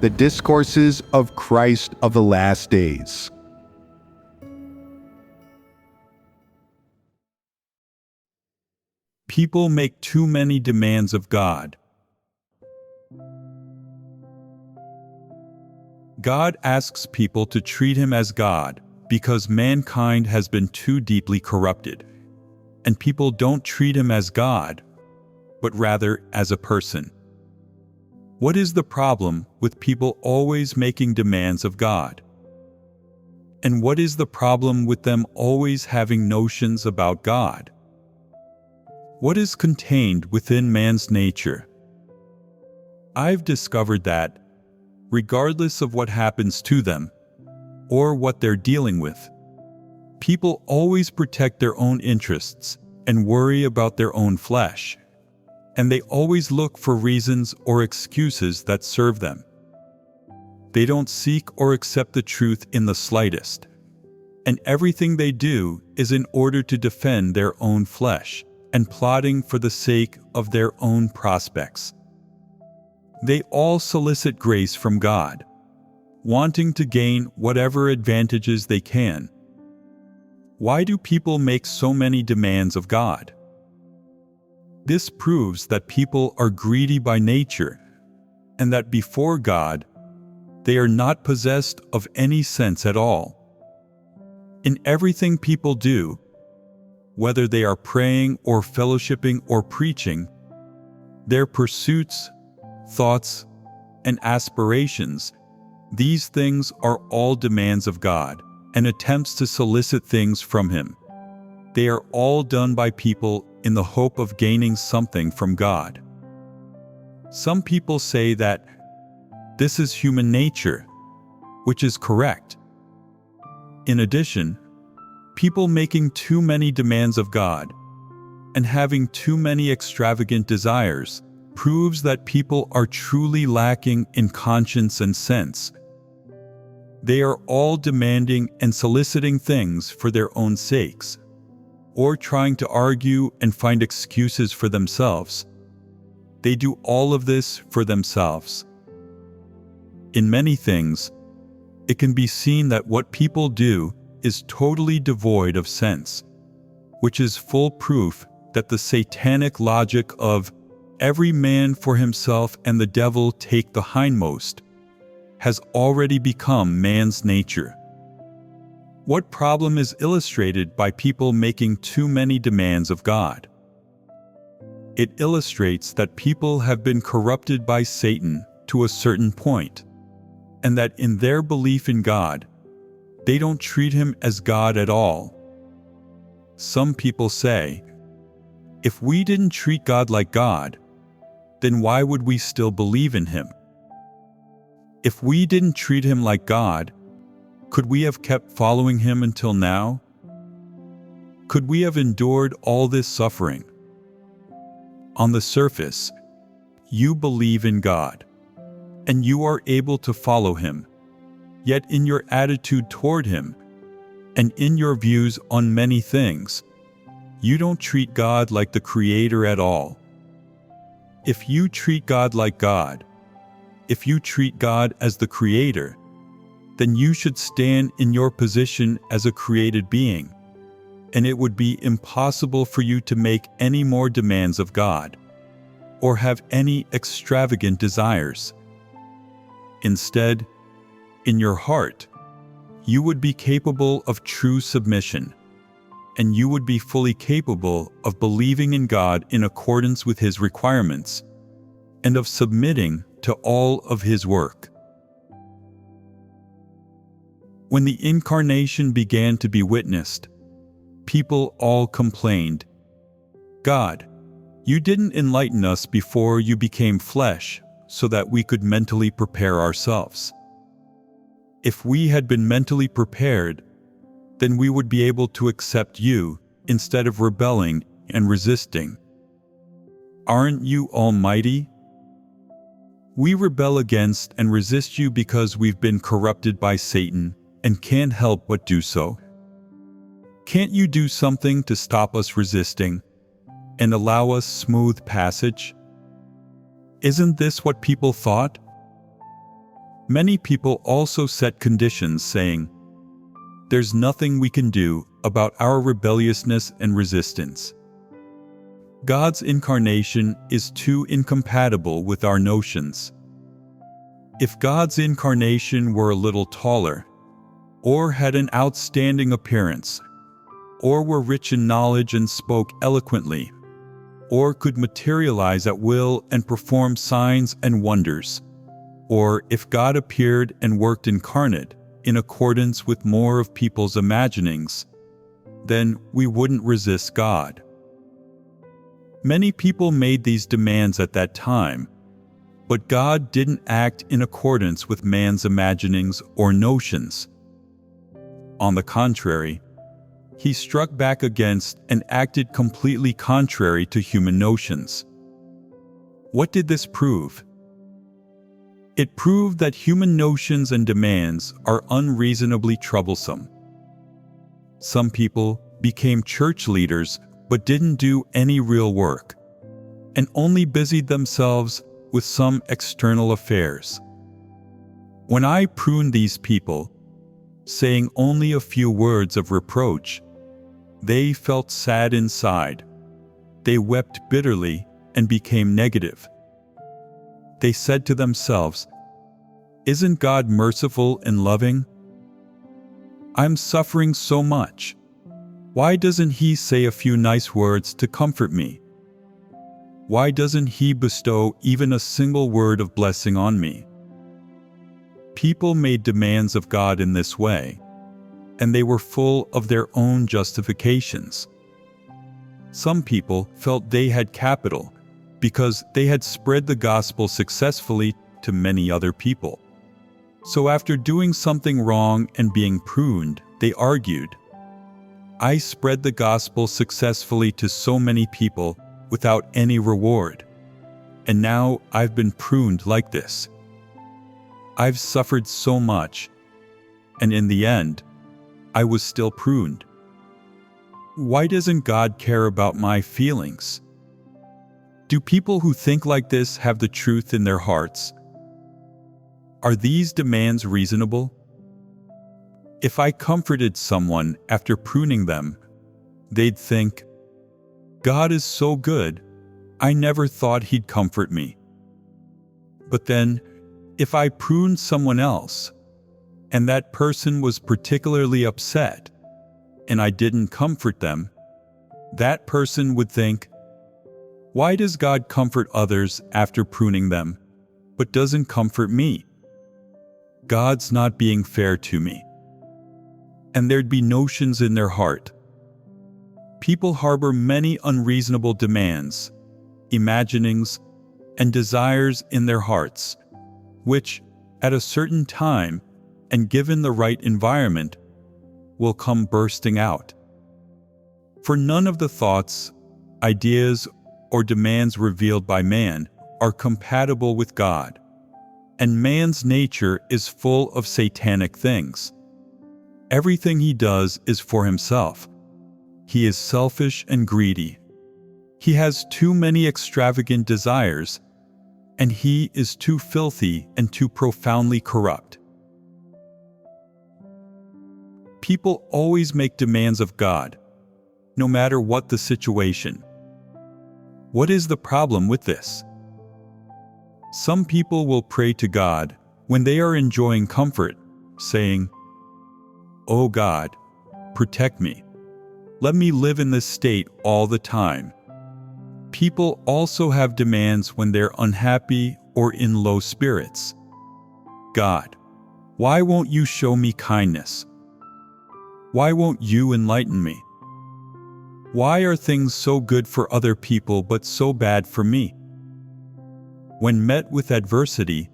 The Discourses of Christ of the Last Days. People make too many demands of God. God asks people to treat him as God because mankind has been too deeply corrupted, and people don't treat him as God, but rather as a person. What is the problem with people always making demands of God? And what is the problem with them always having notions about God? What is contained within man's nature? I've discovered that, regardless of what happens to them, or what they're dealing with, people always protect their own interests and worry about their own flesh, and they always look for reasons or excuses that serve them. They don't seek or accept the truth in the slightest, and everything they do is in order to defend their own flesh and plotting for the sake of their own prospects. They all solicit grace from God, wanting to gain whatever advantages they can. Why do people make so many demands of God? This proves that people are greedy by nature, and that before God, they are not possessed of any sense at all. In everything people do, whether they are praying or fellowshipping or preaching, their pursuits, thoughts, and aspirations, these things are all demands of God and attempts to solicit things from Him. They are all done by people in the hope of gaining something from God. Some people say that this is human nature, which is correct. In addition, people making too many demands of God and having too many extravagant desires proves that people are truly lacking in conscience and sense. They are all demanding and soliciting things for their own sakes, or trying to argue and find excuses for themselves. They do all of this for themselves. In many things, it can be seen that what people do is totally devoid of sense, which is full proof that the satanic logic of every man for himself and the devil take the hindmost has already become man's nature. What problem is illustrated by people making too many demands of God? It illustrates that people have been corrupted by Satan to a certain point, and that in their belief in God, they don't treat him as God at all. Some people say, if we didn't treat God like God, then why would we still believe in him? If we didn't treat him like God, could we have kept following him until now? Could we have endured all this suffering? On the surface, you believe in God, and you are able to follow him. Yet in your attitude toward him, and in your views on many things, you don't treat God like the Creator at all. If you treat God like God, if you treat God as the Creator, then you should stand in your position as a created being, and it would be impossible for you to make any more demands of God, or have any extravagant desires. Instead, in your heart, you would be capable of true submission, and you would be fully capable of believing in God in accordance with His requirements, and of submitting to all of His work. When the Incarnation began to be witnessed, people all complained, "God, you didn't enlighten us before you became flesh so that we could mentally prepare ourselves. If we had been mentally prepared, then we would be able to accept you instead of rebelling and resisting. Aren't you almighty? We rebel against and resist you because we've been corrupted by Satan and can't help but do so. Can't you do something to stop us resisting and allow us smooth passage? Isn't this what people thought? Many people also set conditions saying, "There's nothing we can do about our rebelliousness and resistance." God's incarnation is too incompatible with our notions. If God's incarnation were a little taller, or had an outstanding appearance, or were rich in knowledge and spoke eloquently, or could materialize at will and perform signs and wonders, or if God appeared and worked incarnate in accordance with more of people's imaginings, then we wouldn't resist God. Many people made these demands at that time, but God didn't act in accordance with man's imaginings or notions. On the contrary, He struck back against and acted completely contrary to human notions. What did this prove? It proved that human notions and demands are unreasonably troublesome. Some people became church leaders but didn't do any real work, and only busied themselves with some external affairs. When I pruned these people, saying only a few words of reproach, they felt sad inside. They wept bitterly and became negative. They said to themselves, "Isn't God merciful and loving? I'm suffering so much. Why doesn't He say a few nice words to comfort me? Why doesn't He bestow even a single word of blessing on me?" People made demands of God in this way, and they were full of their own justifications. Some people felt they had capital because they had spread the gospel successfully to many other people. So after doing something wrong and being pruned, they argued, "I spread the gospel successfully to so many people without any reward, and now I've been pruned like this. I've suffered so much, and in the end, I was still pruned. Why doesn't God care about my feelings?" Do people who think like this have the truth in their hearts? Are these demands reasonable? If I comforted someone after pruning them, they'd think, "God is so good, I never thought He'd comfort me." But then, if I pruned someone else, and that person was particularly upset, and I didn't comfort them, that person would think, "Why does God comfort others after pruning them, but doesn't comfort me? God's not being fair to me." And there'd be notions in their heart. People harbor many unreasonable demands, imaginings, and desires in their hearts, which, at a certain time, and given the right environment, will come bursting out. For none of the thoughts, ideas, or demands revealed by man are compatible with God, and man's nature is full of satanic things. Everything he does is for himself. He is selfish and greedy. He has too many extravagant desires, and he is too filthy and too profoundly corrupt. People always make demands of God, no matter what the situation. What is the problem with this? Some people will pray to God when they are enjoying comfort, saying, "Oh God, protect me. Let me live in this state all the time." People also have demands when they're unhappy or in low spirits. "God, why won't you show me kindness? Why won't you enlighten me? Why are things so good for other people but so bad for me?" When met with adversity,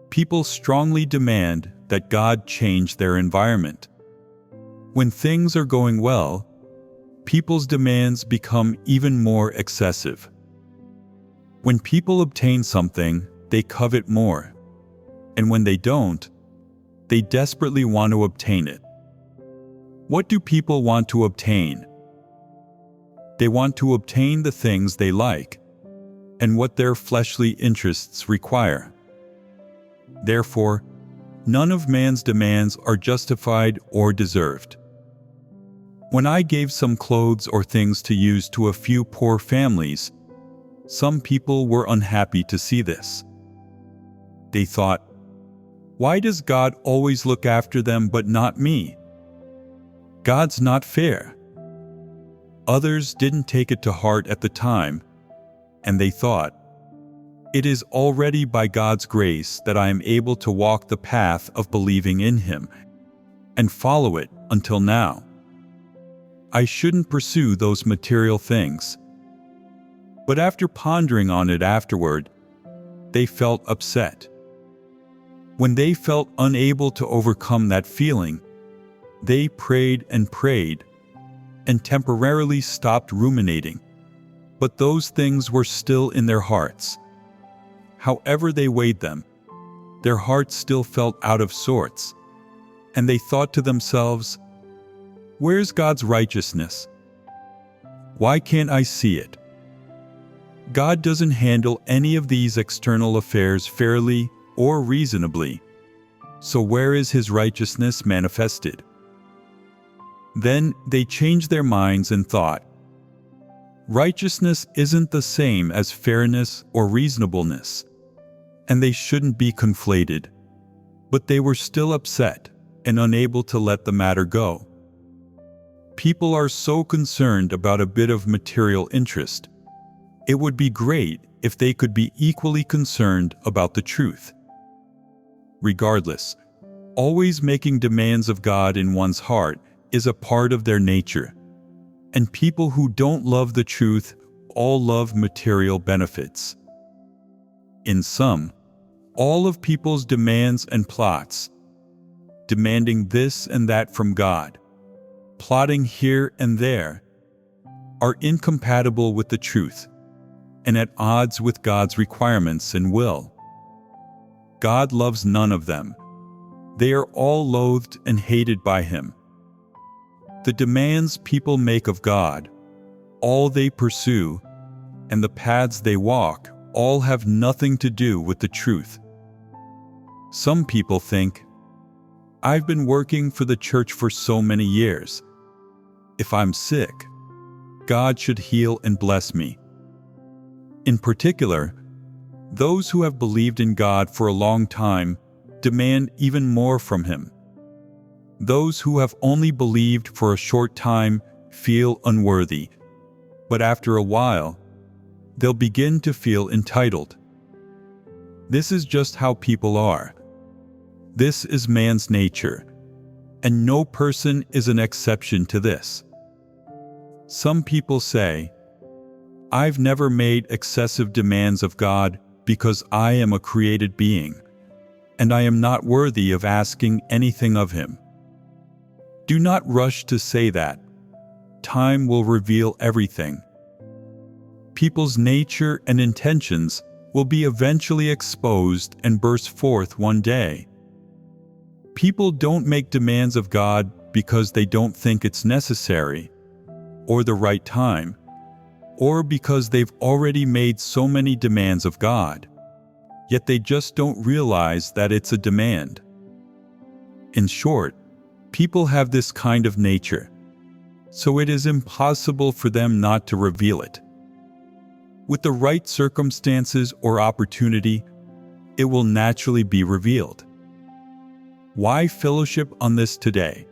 people strongly demand that God change their environment. When things are going well, people's demands become even more excessive. When people obtain something, they covet more, and when they don't, they desperately want to obtain it. What do people want to obtain? They want to obtain the things they like, and what their fleshly interests require. Therefore, None of man's demands are justified or deserved. When I gave some clothes or things to use to a few poor families, some people were unhappy to see this. They thought, "Why does God always look after them but not me? God's not fair." Others didn't take it to heart at the time, and they thought, "It is already by God's grace that I am able to walk the path of believing in Him and follow it until now. I shouldn't pursue those material things." But after pondering on it afterward, they felt upset. When they felt unable to overcome that feeling, they prayed and temporarily stopped ruminating, but those things were still in their hearts. However they weighed them, their hearts still felt out of sorts, and they thought to themselves, "Where's God's righteousness? Why can't I see it? God doesn't handle any of these external affairs fairly or reasonably, so where is His righteousness manifested?" Then they changed their minds and thought, righteousness isn't the same as fairness or reasonableness, and they shouldn't be conflated. But they were still upset and unable to let the matter go. People are so concerned about a bit of material interest. It would be great if they could be equally concerned about the truth. Regardless, always making demands of God in one's heart is a part of their nature, and people who don't love the truth all love material benefits. In sum, all of people's demands and plots, demanding this and that from God, plotting here and there, are incompatible with the truth and at odds with God's requirements and will. God loves none of them. They are all loathed and hated by Him. The demands people make of God, all they pursue, and the paths they walk all have nothing to do with the truth. Some people think, "I've been working for the church for so many years. If I'm sick, God should heal and bless me." In particular, those who have believed in God for a long time demand even more from Him. Those who have only believed for a short time feel unworthy, but after a while, they'll begin to feel entitled. This is just how people are. This is man's nature, and no person is an exception to this. Some people say, "I've never made excessive demands of God because I am a created being, and I am not worthy of asking anything of Him." Do not rush to say that. Time will reveal everything. People's nature and intentions will be eventually exposed and burst forth one day. People don't make demands of God because they don't think it's necessary, or the right time, or because they've already made so many demands of God, yet they just don't realize that it's a demand. In short, people have this kind of nature, so it is impossible for them not to reveal it. With the right circumstances or opportunity, it will naturally be revealed. Why fellowship on this today?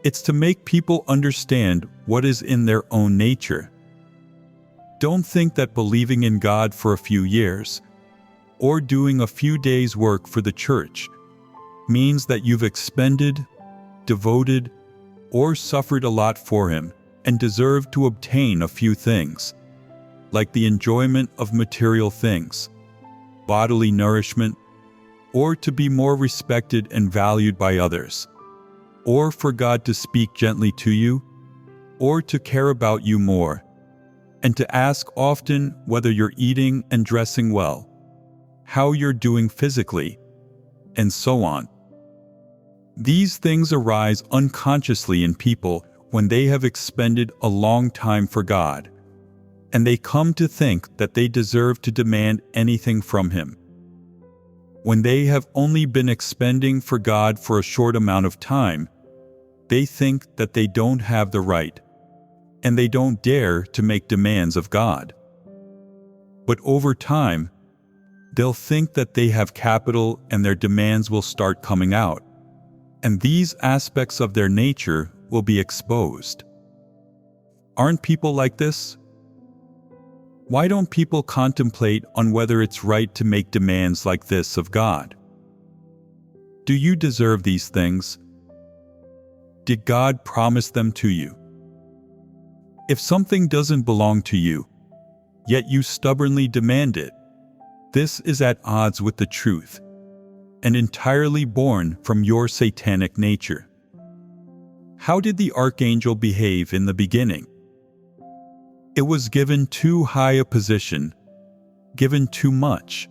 It's to make people understand what is in their own nature. Don't think that believing in God for a few years, or doing a few days' work for the church, means that you've expended, devoted, or suffered a lot for Him and deserve to obtain a few things, like the enjoyment of material things, bodily nourishment, or to be more respected and valued by others, or for God to speak gently to you, or to care about you more, and to ask often whether you're eating and dressing well, how you're doing physically, and so on. These things arise unconsciously in people when they have expended a long time for God, and they come to think that they deserve to demand anything from Him. when they have only been expending for God for a short amount of time, they think that they don't have the right, and they don't dare to make demands of God. But over time, they'll think that they have capital and their demands will start coming out, and these aspects of their nature will be exposed. Aren't people like this? Why don't people contemplate on whether it's right to make demands like this of God? Do you deserve these things? Did God promise them to you? If something doesn't belong to you, yet you stubbornly demand it, this is at odds with the truth, and entirely born from your satanic nature. How did the archangel behave in the beginning? It was given too high a position, given too much,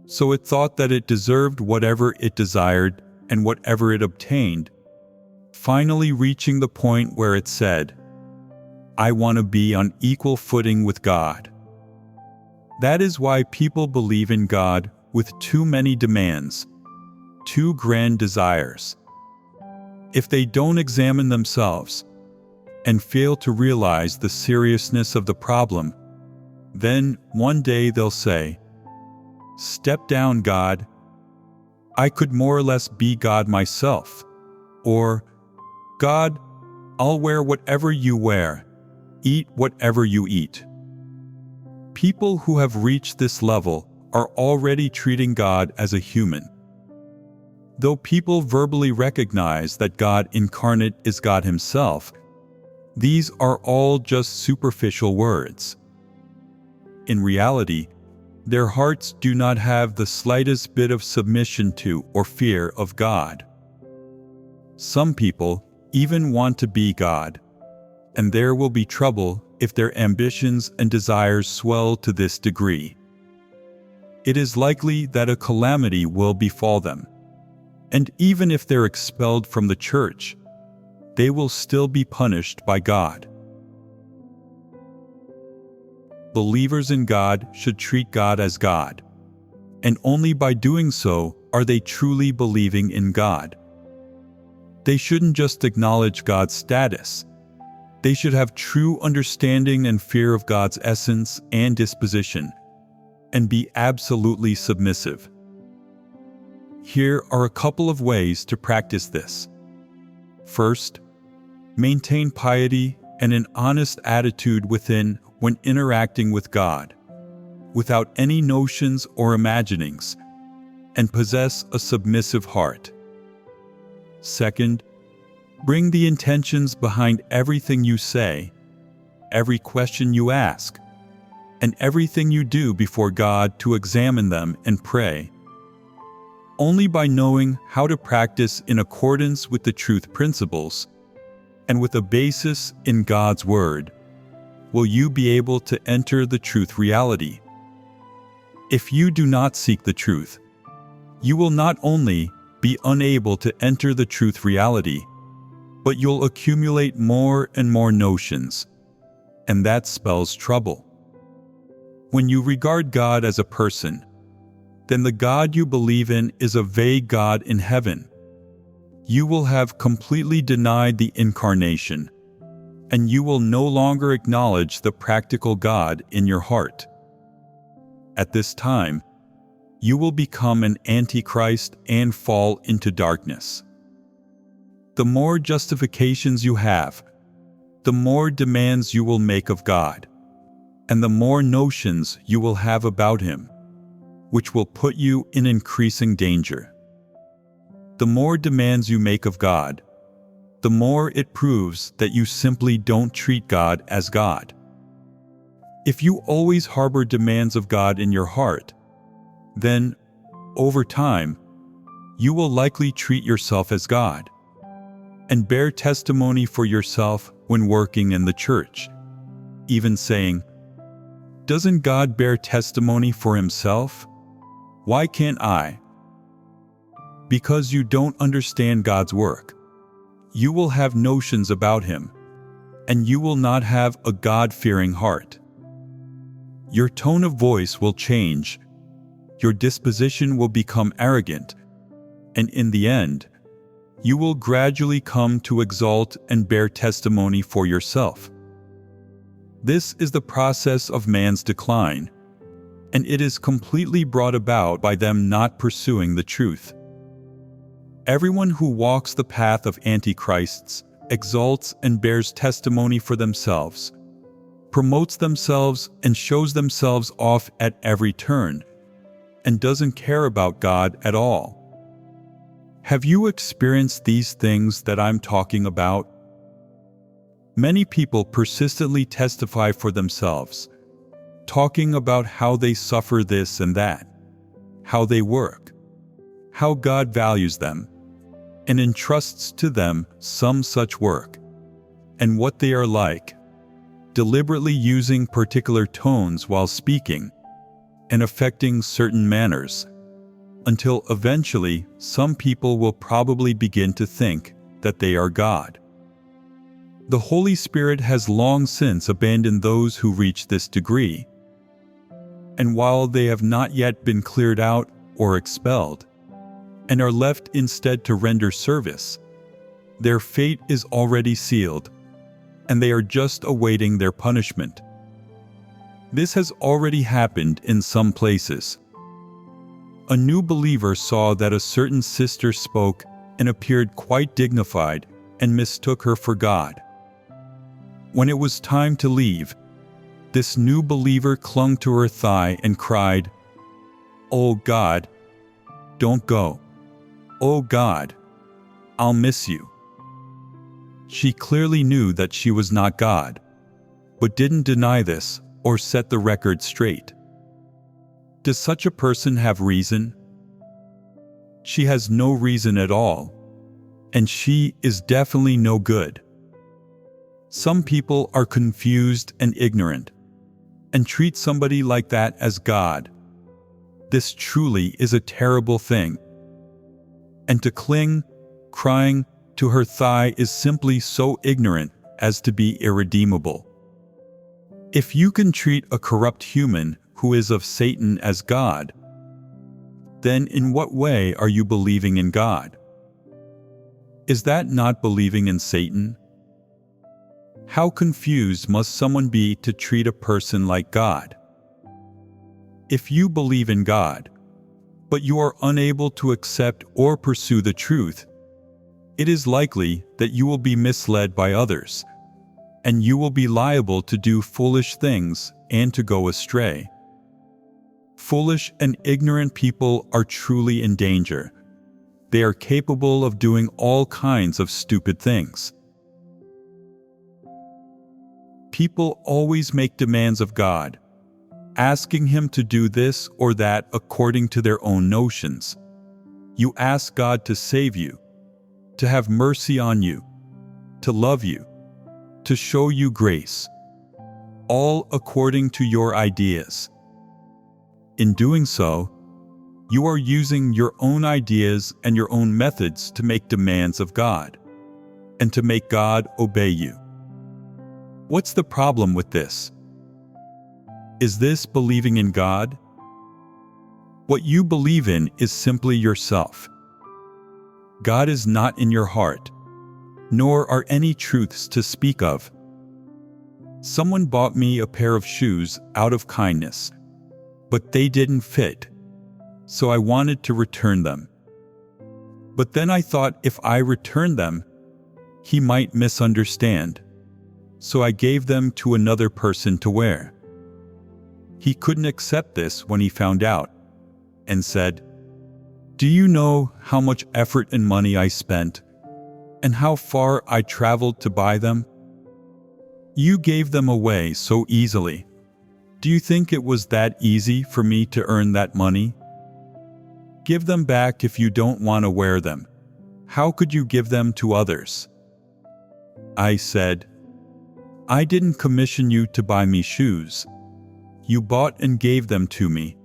so it thought that it deserved whatever it desired and whatever it obtained, finally reaching the point where it said, "I want to be on equal footing with God." That is why people believe in God with too many demands, too grand desires. If they don't examine themselves and fail to realize the seriousness of the problem, then one day they'll say, "Step down, God. I could more or less be God myself." Or, "God, I'll wear whatever you wear, eat whatever you eat." People who have reached this level are already treating God as a human. Though people verbally recognize that God incarnate is God Himself, these are all just superficial words. In reality, their hearts do not have the slightest bit of submission to or fear of God. Some people even want to be God, and there will be trouble if their ambitions and desires swell to this degree. It is likely that a calamity will befall them, and even if they're expelled from the church, they will still be punished by God. Believers in God should treat God as God, and only by doing so are they truly believing in God. They shouldn't just acknowledge God's status. They should have true understanding and fear of God's essence and disposition, and be absolutely submissive. Here are a couple of ways to practice this. First, maintain piety and an honest attitude within when interacting with God, without any notions or imaginings, and possess a submissive heart. Second, bring the intentions behind everything you say, every question you ask, and everything you do before God to examine them and pray. Only by knowing how to practice in accordance with the truth principles, and with a basis in God's Word, will you be able to enter the truth reality. If you do not seek the truth, you will not only be unable to enter the truth reality, but you'll accumulate more and more notions, and that spells trouble. When you regard God as a person, then the God you believe in is a vague God in heaven. You will have completely denied the incarnation, and you will no longer acknowledge the practical God in your heart. At this time, you will become an antichrist and fall into darkness. The more justifications you have, the more demands you will make of God, and the more notions you will have about Him, which will put you in increasing danger. The more demands you make of God, the more it proves that you simply don't treat God as God. If you always harbor demands of God in your heart, then, over time, you will likely treat yourself as God, and bear testimony for yourself when working in the church, even saying, "Doesn't God bear testimony for Himself? Why can't I?" Because you don't understand God's work, you will have notions about Him, and you will not have a God-fearing heart. Your tone of voice will change, your disposition will become arrogant, and in the end, you will gradually come to exalt and bear testimony for yourself. This is the process of man's decline, and it is completely brought about by them not pursuing the truth. Everyone who walks the path of antichrists exalts and bears testimony for themselves, promotes themselves and shows themselves off at every turn, and doesn't care about God at all. Have you experienced these things that I'm talking about? Many people persistently testify for themselves, talking about how they suffer this and that, how they work, how God values them, and entrusts to them some such work, and what they are like, deliberately using particular tones while speaking, and affecting certain manners, until eventually some people will probably begin to think that they are God. The Holy Spirit has long since abandoned those who reach this degree, and while they have not yet been cleared out or expelled, and are left instead to render service, their fate is already sealed, and they are just awaiting their punishment. This has already happened in some places. A new believer saw that a certain sister spoke and appeared quite dignified and mistook her for God. When it was time to leave, this new believer clung to her thigh and cried, "Oh God, don't go. Oh God, I'll miss you." She clearly knew that she was not God, but didn't deny this or set the record straight. Does such a person have reason? She has no reason at all, and she is definitely no good. Some people are confused and ignorant, and treat somebody like that as God. This truly is a terrible thing. And to cling, crying, to her thigh is simply so ignorant as to be irredeemable. If you can treat a corrupt human who is of Satan as God, then in what way are you believing in God? Is that not believing in Satan? How confused must someone be to treat a person like God? If you believe in God, but you are unable to accept or pursue the truth, it is likely that you will be misled by others, and you will be liable to do foolish things and to go astray. Foolish and ignorant people are truly in danger. They are capable of doing all kinds of stupid things. People always make demands of God, asking Him to do this or that according to their own notions. You ask God to save you, to have mercy on you, to love you, to show you grace, all according to your ideas. In doing so, you are using your own ideas and your own methods to make demands of God, and to make God obey you. What's the problem with this? Is this believing in God? What you believe in is simply yourself. God is not in your heart, nor are any truths to speak of. Someone bought me a pair of shoes out of kindness, but they didn't fit, so I wanted to return them. But then I thought if I returned them, he might misunderstand, so I gave them to another person to wear. He couldn't accept this when he found out, and said, "Do you know how much effort and money I spent, and how far I traveled to buy them? You gave them away so easily. Do you think it was that easy for me to earn that money? Give them back if you don't want to wear them. How could you give them to others?" I said, "I didn't commission you to buy me shoes. You bought and gave them to me,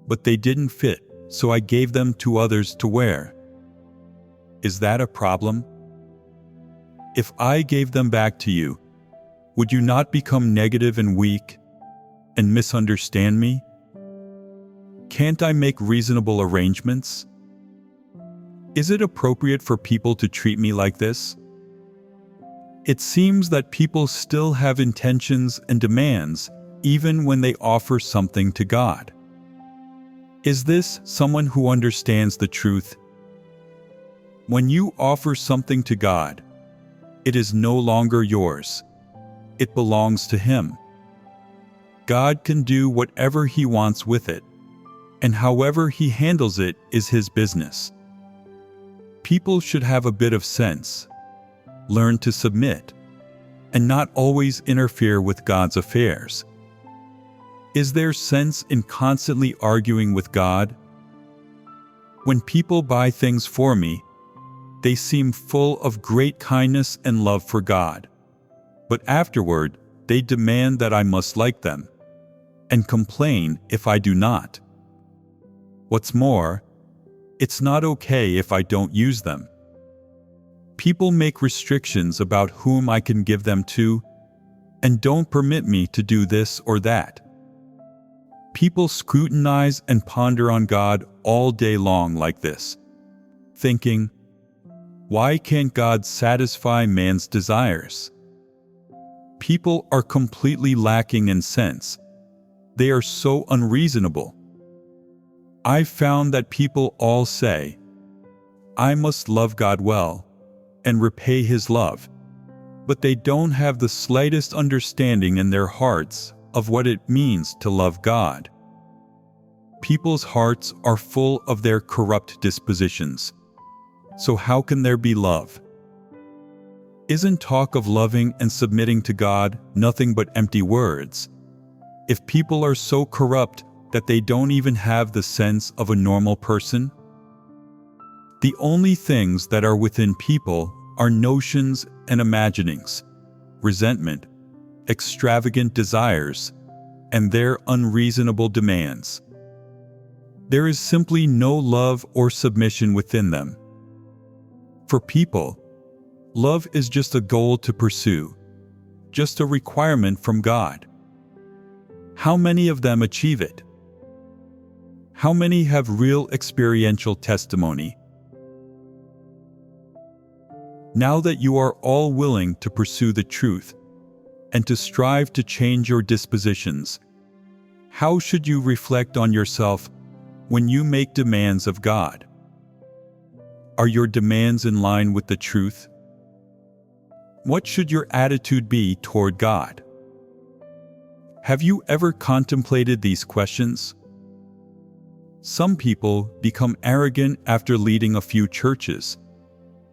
but they didn't fit, so I gave them to others to wear. Is that a problem? If I gave them back to you, would you not become negative and weak, and misunderstand me? Can't I make reasonable arrangements? Is it appropriate for people to treat me like this? It seems that people still have intentions and demands even when they offer something to God. Is this someone who understands the truth? When you offer something to God, it is no longer yours. It belongs to Him. God can do whatever He wants with it, and however He handles it is His business. People should have a bit of sense, learn to submit, and not always interfere with God's affairs. Is there sense in constantly arguing with God? When people buy things for me, they seem full of great kindness and love for God, but afterward they demand that I must like them, and complain if I do not. What's more, it's not okay if I don't use them. People make restrictions about whom I can give them to, and don't permit me to do this or that. People scrutinize and ponder on God all day long like this, thinking, why can't God satisfy man's desires? People are completely lacking in sense. They are so unreasonable. I've found that people all say, I must love God well and repay His love, but they don't have the slightest understanding in their hearts of what it means to love God. People's hearts are full of their corrupt dispositions. So how can there be love? Isn't talk of loving and submitting to God nothing but empty words? If people are so corrupt that they don't even have the sense of a normal person? The only things that are within people are notions and imaginings, resentment, extravagant desires, and their unreasonable demands. There is simply no love or submission within them. For people, love is just a goal to pursue, just a requirement from God. How many of them achieve it? How many have real experiential testimony? Now that you are all willing to pursue the truth and to strive to change your dispositions, how should you reflect on yourself when you make demands of God? Are your demands in line with the truth? What should your attitude be toward God? Have you ever contemplated these questions? Some people become arrogant after leading a few churches,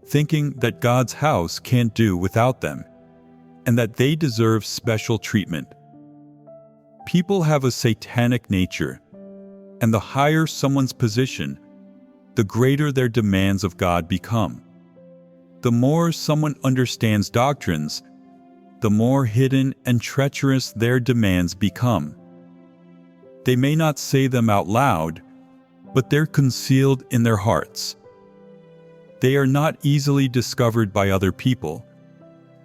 thinking that God's house can't do without them, and that they deserve special treatment. People have a satanic nature, and the higher someone's position, the greater their demands of God become. The more someone understands doctrines, the more hidden and treacherous their demands become. They may not say them out loud, but they're concealed in their hearts. They are not easily discovered by other people,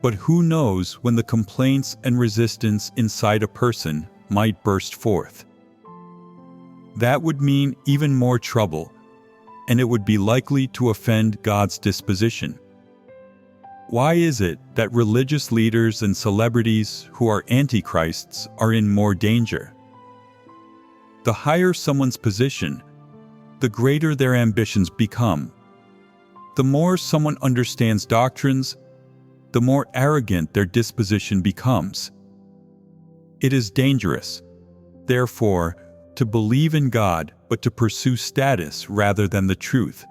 but who knows when the complaints and resistance inside a person might burst forth. That would mean even more trouble, and it would be likely to offend God's disposition. Why is it that religious leaders and celebrities who are antichrists are in more danger? The higher someone's position, the greater their ambitions become. The more someone understands doctrines, the more arrogant their disposition becomes. It is dangerous, therefore, to believe in God but to pursue status rather than the truth.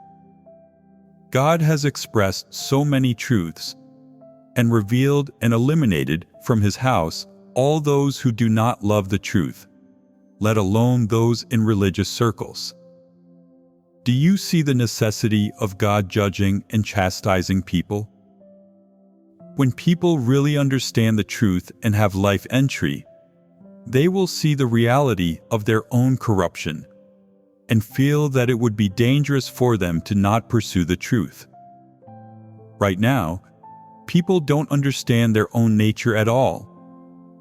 God has expressed so many truths and revealed and eliminated from His house all those who do not love the truth, let alone those in religious circles. Do you see the necessity of God judging and chastising people? When people really understand the truth and have life entry, they will see the reality of their own corruption and feel that it would be dangerous for them to not pursue the truth. Right now, people don't understand their own nature at all,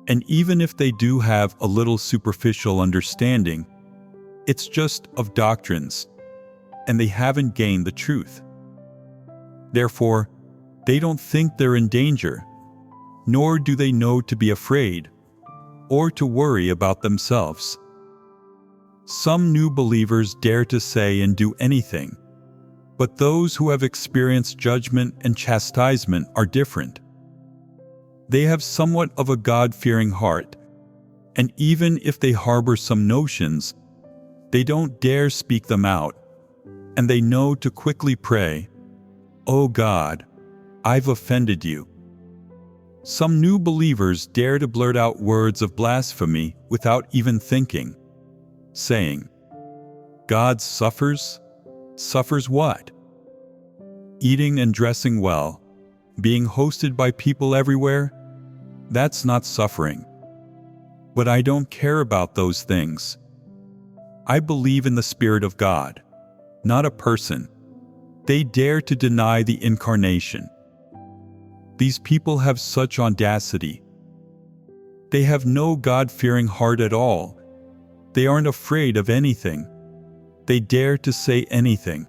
and even if they do have a little superficial understanding, It's just of doctrines, and they haven't gained the truth. Therefore, they don't think they're in danger, nor do they know to be afraid or to worry about themselves. Some new believers dare to say and do anything, but those who have experienced judgment and chastisement are different. They have somewhat of a God-fearing heart, and even if they harbor some notions, they don't dare speak them out, and they know to quickly pray, "Oh God, I've offended you." Some new believers dare to blurt out words of blasphemy without even thinking, saying, "God suffers? Suffers what?" Eating and dressing well, being hosted by people everywhere, that's not suffering. But I don't care about those things. I believe in the Spirit of God, not a person. They dare to deny the incarnation. These people have such audacity. They have no God-fearing heart at all. They aren't afraid of anything. They dare to say anything,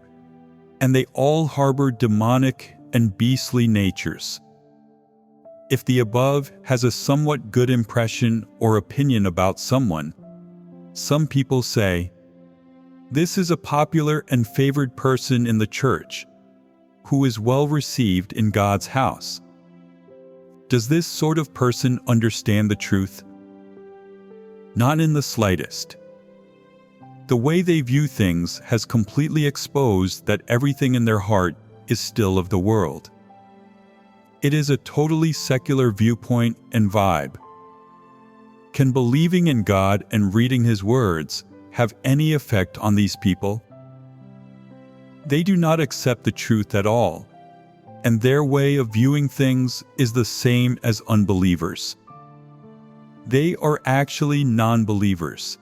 and they all harbor demonic and beastly natures. If the above has a somewhat good impression or opinion about someone, some people say, "This is a popular and favored person in the church, who is well received in God's house." Does this sort of person understand the truth? Not in the slightest. The way they view things has completely exposed that everything in their heart is still of the world. It is a totally secular viewpoint and vibe. Can believing in God and reading His words have any effect on these people? They do not accept the truth at all, and their way of viewing things is the same as unbelievers. They are actually non-believers.